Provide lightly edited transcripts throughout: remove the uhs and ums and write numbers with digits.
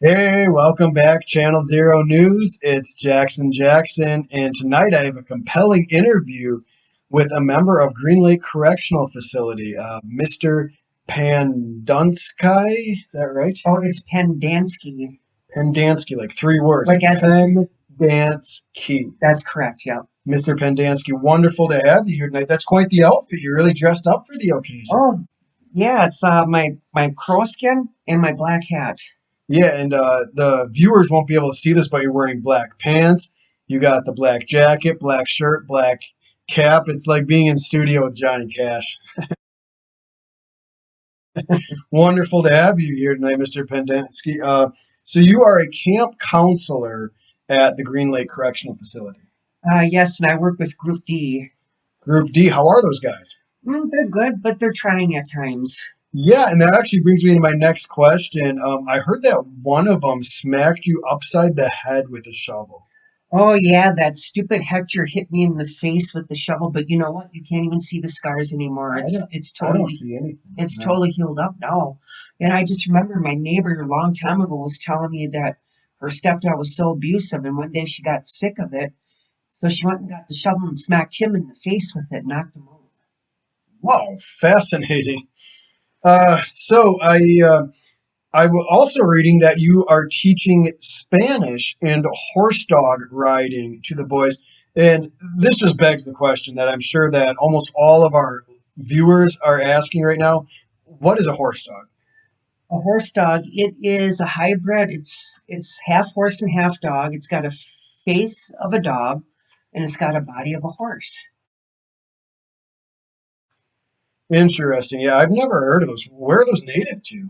Hey, welcome back, Channel Zero News. It's Jackson, and tonight I have a compelling interview with a member of Green Lake Correctional Facility, Mr. Pandunsky. Is that right? Oh, it's Pendansky. Pendansky, like three words. Like as a, Pendansky. that's correct, yeah. Mr. Pendansky, wonderful to have you here tonight. That's quite the outfit. You really dressed up for the occasion. Oh, yeah, it's my crow skin and my black hat. Yeah, and the viewers won't be able to see this, but you're wearing black pants. You got the black jacket, black shirt, black cap. It's like being in studio with Johnny Cash. Wonderful to have you here tonight, Mr. Pendansky. So you are a camp counselor at the Green Lake Correctional Facility. Yes, and I work with Group D. Group D, how are those guys? They're good, but they're trying at times. Yeah, and that actually brings me to my next question. I heard that one of them smacked you upside the head with a shovel. Oh yeah, that stupid Hector hit me in the face with the shovel, but you know what? You can't even see the scars anymore. It's I don't totally see anything. it's No. totally healed up now. And I just remember my neighbor a long time ago was telling me that her stepdad was so abusive, and one day she got sick of it. So she went and got the shovel and smacked him in the face with it, knocked him over. Wow, fascinating. I was also reading that you are teaching Spanish and horse dog riding to the boys, and this just begs the question that I'm sure that almost all of our viewers are asking right now: what is a horse dog? A horse dog, it is a hybrid. It's half horse and half dog. It's got a face of a dog and it's got a body of a horse. Interesting. Yeah, I've never heard of those. Where are those native to?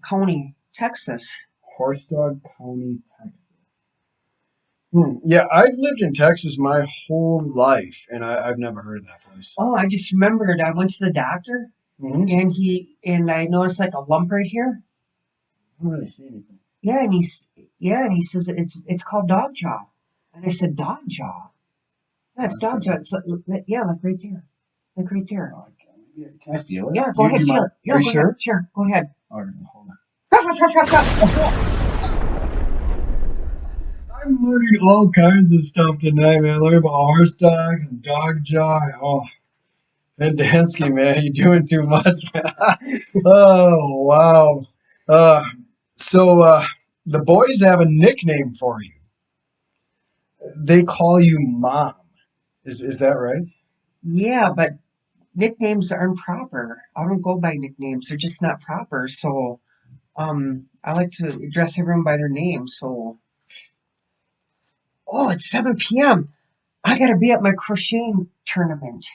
County, Texas. Horse dog County, Texas. Yeah, I've lived in Texas my whole life, and I've never heard of that place. Oh, I just remembered I went to the doctor Mm-hmm. and I noticed like a lump right here. I don't really see anything. Yeah, and he says it's called dog jaw. And I said, dog jaw? Yeah, it's dog jaw. It's yeah, like right there. Like right there. Oh, can I feel it? Yeah, go ahead, feel it. Yeah, Are you go sure? ahead. Sure, go ahead. All right, hold on. Ruff, ruff, ruff, ruff, ruff. I'm learning all kinds of stuff tonight, man. Learning about horse dogs and dog jaw. Oh, and Dansky, man, you're doing too much. Oh, wow. Uh, so the boys have a nickname for you. They call you Mom. Is that right? Yeah, but nicknames aren't proper. I don't go by nicknames. They're just not proper. So, I like to address everyone by their name. So, oh, it's 7 p.m. I gotta be at my crocheting tournament.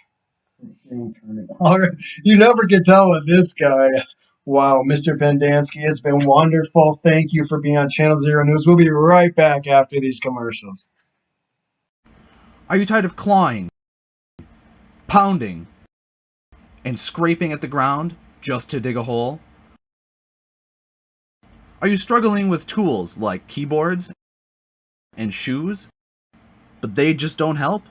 All right. You never can tell with this guy. Wow, Mr. Pendansky, it's been wonderful. Thank you for being on Channel Zero News. We'll be right back after these commercials. Are you tired of clawing, pounding, and scraping at the ground just to dig a hole? Are you struggling with tools like keyboards and shoes, but they just don't help?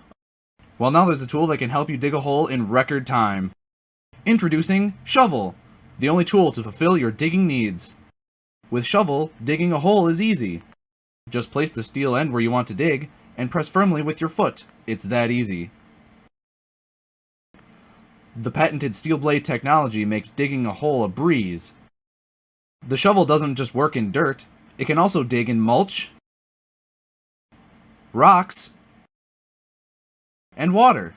Well, now there's a tool that can help you dig a hole in record time. Introducing Shovel, the only tool to fulfill your digging needs. With Shovel, digging a hole is easy. Just place the steel end where you want to dig and press firmly with your foot. It's that easy. The patented steel blade technology makes digging a hole a breeze. The shovel doesn't just work in dirt, it can also dig in mulch, rocks, and water.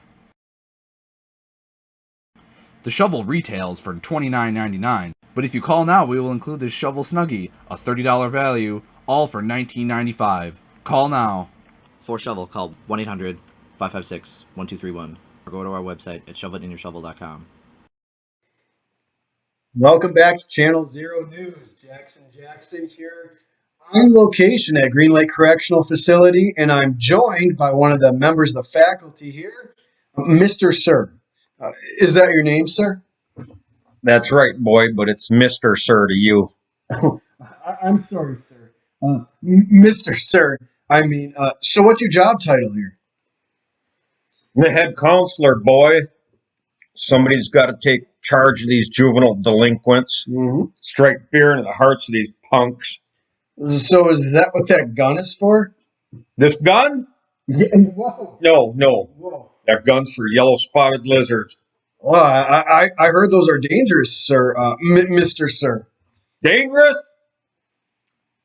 The shovel retails for $29.99, but if you call now, we will include this shovel snuggie, a $30 value, all for $19.95. Call now. For Shovel, call 1-800-556-1231 or go to our website at shovelinyourshovel.com. Welcome back to Channel Zero News. Jackson here on location at Green Lake Correctional Facility, and I'm joined by one of the members of the faculty here, Mr. Sir. Is that your name, sir? That's right, boy, but it's Mr. Sir to you. I'm sorry, sir. Mr. Sir, so what's your job title here? The head counselor, boy. Somebody's got to take charge these juvenile delinquents, strike fear into the hearts of these punks. So is that what that gun is for? This gun? Yeah. Whoa. No. Whoa. That gun's for yellow spotted lizards. Well, I heard those are dangerous, sir. Mr. Sir. Dangerous?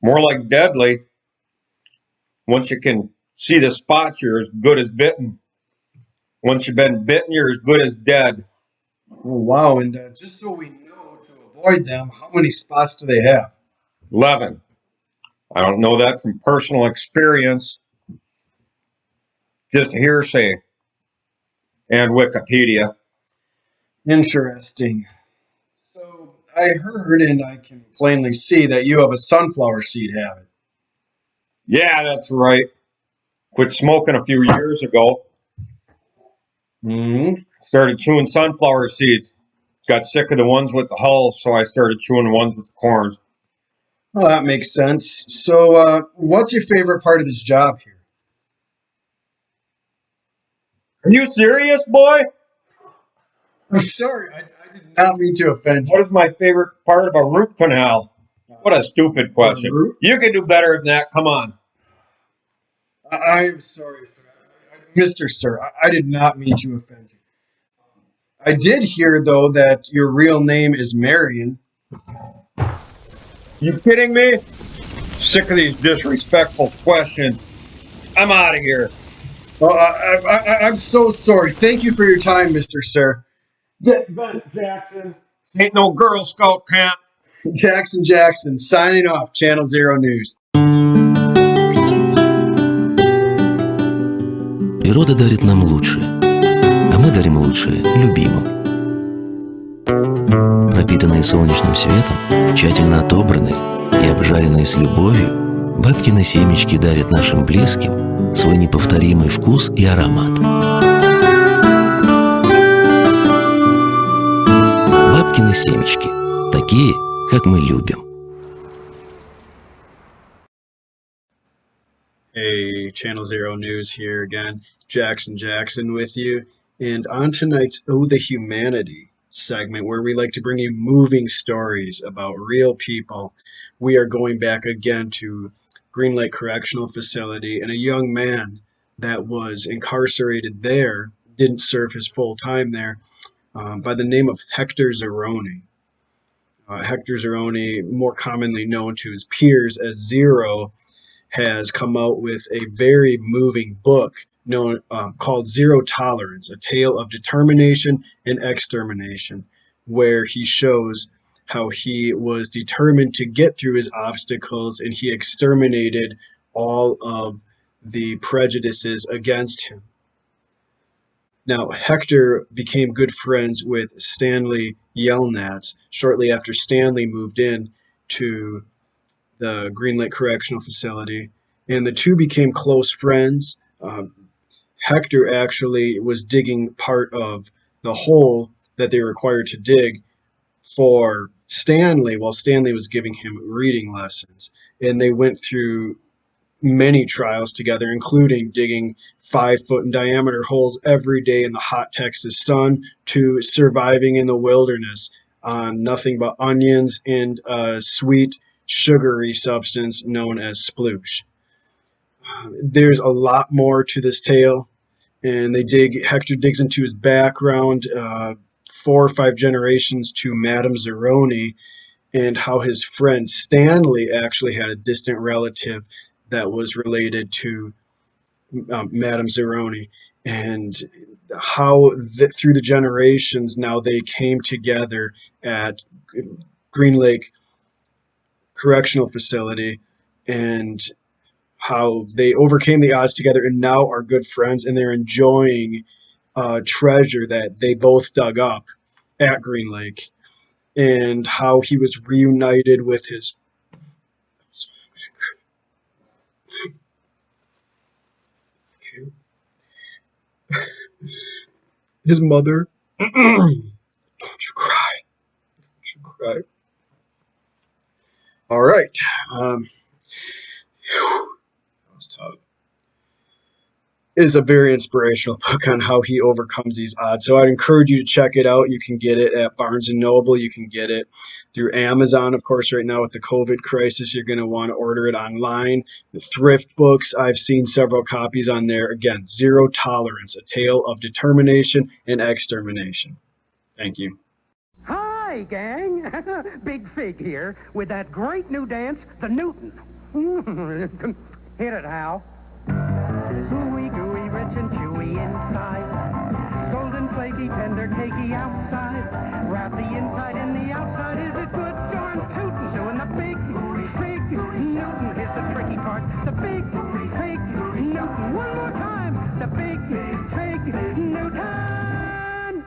More like deadly. Once you can see the spots, you're as good as bitten. Once you've been bitten, you're as good as dead. Oh, wow. And just so we know to avoid them, how many spots do they have? 11. I don't know that from personal experience, just hearsay and Wikipedia. Interesting. So I heard, and I can plainly see that you have a sunflower seed habit. Yeah, that's right. Quit smoking a few years ago. Hmm. Started chewing sunflower seeds. Got sick of the ones with the hulls, so I started chewing the ones with the corns. Well, that makes sense. So, what's your favorite part of this job here? Are you serious, boy? I'm sorry, I did not mean to offend What you. is my favorite part of a root canal? What a stupid question. Root? You can do better than that. Come on. I am sorry, sir. Mr. Sir, I did not mean to offend you. I did hear, though, that your real name is Marion. You kidding me? Sick of these disrespectful questions. I'm out of here. Well, I'm so sorry. Thank you for your time, Mr. Sir. Get bent, Jackson. Ain't no Girl Scout camp. Jackson, signing off, Channel Zero News. Природа дарит нам лучшее, а мы дарим лучшее любимым. Пропитанные солнечным светом, тщательно отобранные и обжаренные с любовью, бабкины семечки дарят нашим близким свой неповторимый вкус и аромат. Бабкины семечки, такие, как мы любим. Hey, Channel Zero News here again. Jackson with you. And on tonight's Oh the Humanity segment, where we like to bring you moving stories about real people, we are going back again to Green Lake Correctional Facility, and a young man that was incarcerated there didn't serve his full time there, by the name of Hector Zeroni. Hector Zeroni, more commonly known to his peers as Zero, has come out with a very moving book known called Zero Tolerance, A Tale of Determination and Extermination, where he shows how he was determined to get through his obstacles and he exterminated all of the prejudices against him. Now, Hector became good friends with Stanley Yelnats shortly after Stanley moved in to the Green Lake Correctional Facility, and the two became close friends. Hector actually was digging part of the hole that they were required to dig for Stanley while Stanley was giving him reading lessons. And they went through many trials together, including digging 5-foot in diameter holes every day in the hot Texas sun to surviving in the wilderness on nothing but onions and sweet sugary substance known as sploosh. There's a lot more to this tale, and Hector digs into his background, 4 or 5 generations to Madame Zeroni, and how his friend Stanley actually had a distant relative that was related to Madame Zeroni, and how through the generations now they came together at Green Lake Correctional Facility, and how they overcame the odds together and now are good friends, and they're enjoying treasure that they both dug up at Green Lake, and how he was reunited with his mother. Don't you cry. Don't you cry. All right. That was tough. is a very inspirational book on how he overcomes these odds. So I'd encourage you to check it out. You can get it at Barnes and Noble. You can get it through Amazon. Of course, right now with the COVID crisis, you're going to want to order it online. The thrift books, I've seen several copies on there. Again, Zero Tolerance, A Tale of Determination and Extermination. Thank you. Hi, gang. Big Fig here with that great new dance, the Newton. Hit it, Hal. Gooey, gooey, rich and chewy inside. Golden, flaky, tender, cakey outside. Wrap the inside in the outside. Is it good? Darn tootin'. Doing the big fig Newton is the tricky part. The big fig Newton. One more time. The big fig Newton.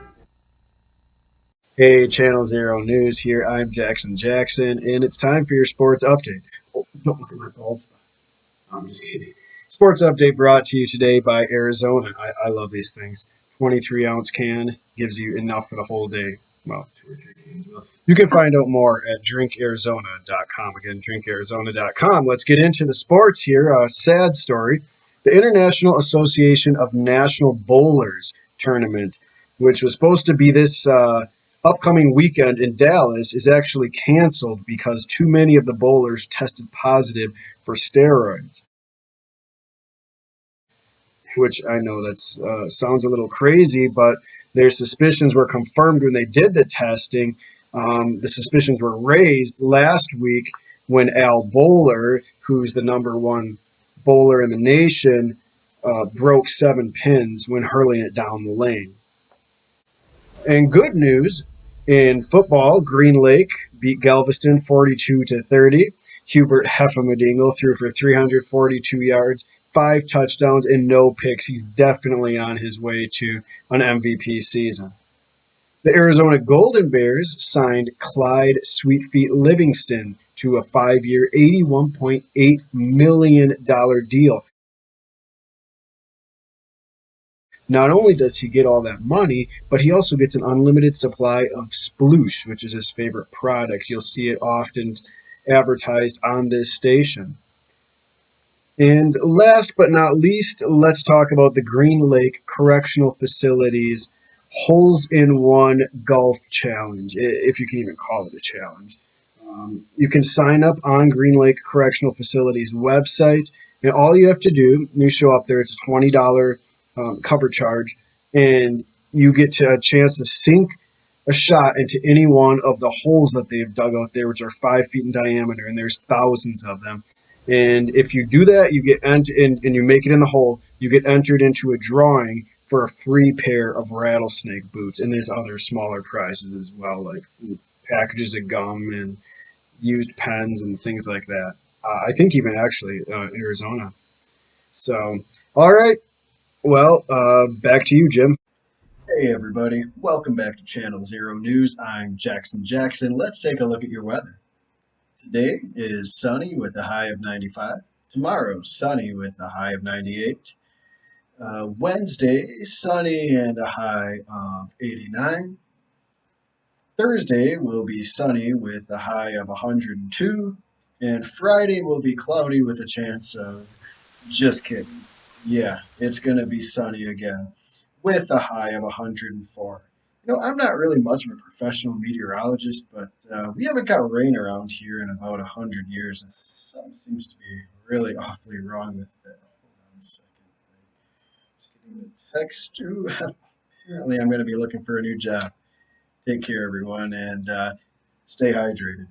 Hey, Channel Zero News here. I'm Jackson, and it's time for your sports update. Oh, don't look at my bald spot. I'm just kidding. Sports update brought to you today by Arizona. I love these things. 23-ounce can gives you enough for the whole day. Well, 2 or 3 cans. Well, you can find out more at drinkarizona.com. Again, drinkarizona.com. Let's get into the sports here. A sad story. The International Association of National Bowlers tournament, which was supposed to be this upcoming weekend in Dallas, is actually canceled because too many of the bowlers tested positive for steroids. Which I know that sounds a little crazy, but their suspicions were confirmed when they did the testing. The suspicions were raised last week when Al Bowler, who's the #1 bowler in the nation, broke 7 pins when hurling it down the lane. And good news in football, Green Lake beat Galveston 42-30. Hubert Heffemedingle threw for 342 yards, 5 touchdowns, and no picks. He's definitely on his way to an MVP season. The Arizona Golden Bears signed Clyde Sweetfeet Livingston to a 5-year, $81.8 million deal. Not only does he get all that money, but he also gets an unlimited supply of sploosh, which is his favorite product. You'll see it often advertised on this station. And last but not least, let's talk about the Green Lake Correctional Facility's Holes in One Golf Challenge, if you can even call it a challenge. You can sign up on Green Lake Correctional Facility's website, and all you have to do, you show up there, it's a $20 cover charge, and you get a chance to sink a shot into any one of the holes that they've dug out there, which are 5 feet in diameter, and there's thousands of them. And if you do that, you get and you make it in the hole, you get entered into a drawing for a free pair of rattlesnake boots. And there's other smaller prizes as well, like packages of gum and used pens and things like that. I think even actually Arizona. So, all right. Well, back to you, Jim. Hey, everybody. Welcome back to Channel Zero News. I'm Jackson. Let's take a look at your weather. Today is sunny with a high of 95. Tomorrow, sunny with a high of 98. Wednesday, sunny and a high of 89. Thursday will be sunny with a high of 102. And Friday will be cloudy with a chance of, just kidding. Yeah, it's going to be sunny again with a high of 104. I'm not really much of a professional meteorologist, but we haven't got rain around here in about 100 years. Something seems to be really awfully wrong with that. Hold on a second. Just getting a text too. Apparently, I'm going to be looking for a new job. Take care, everyone, and stay hydrated.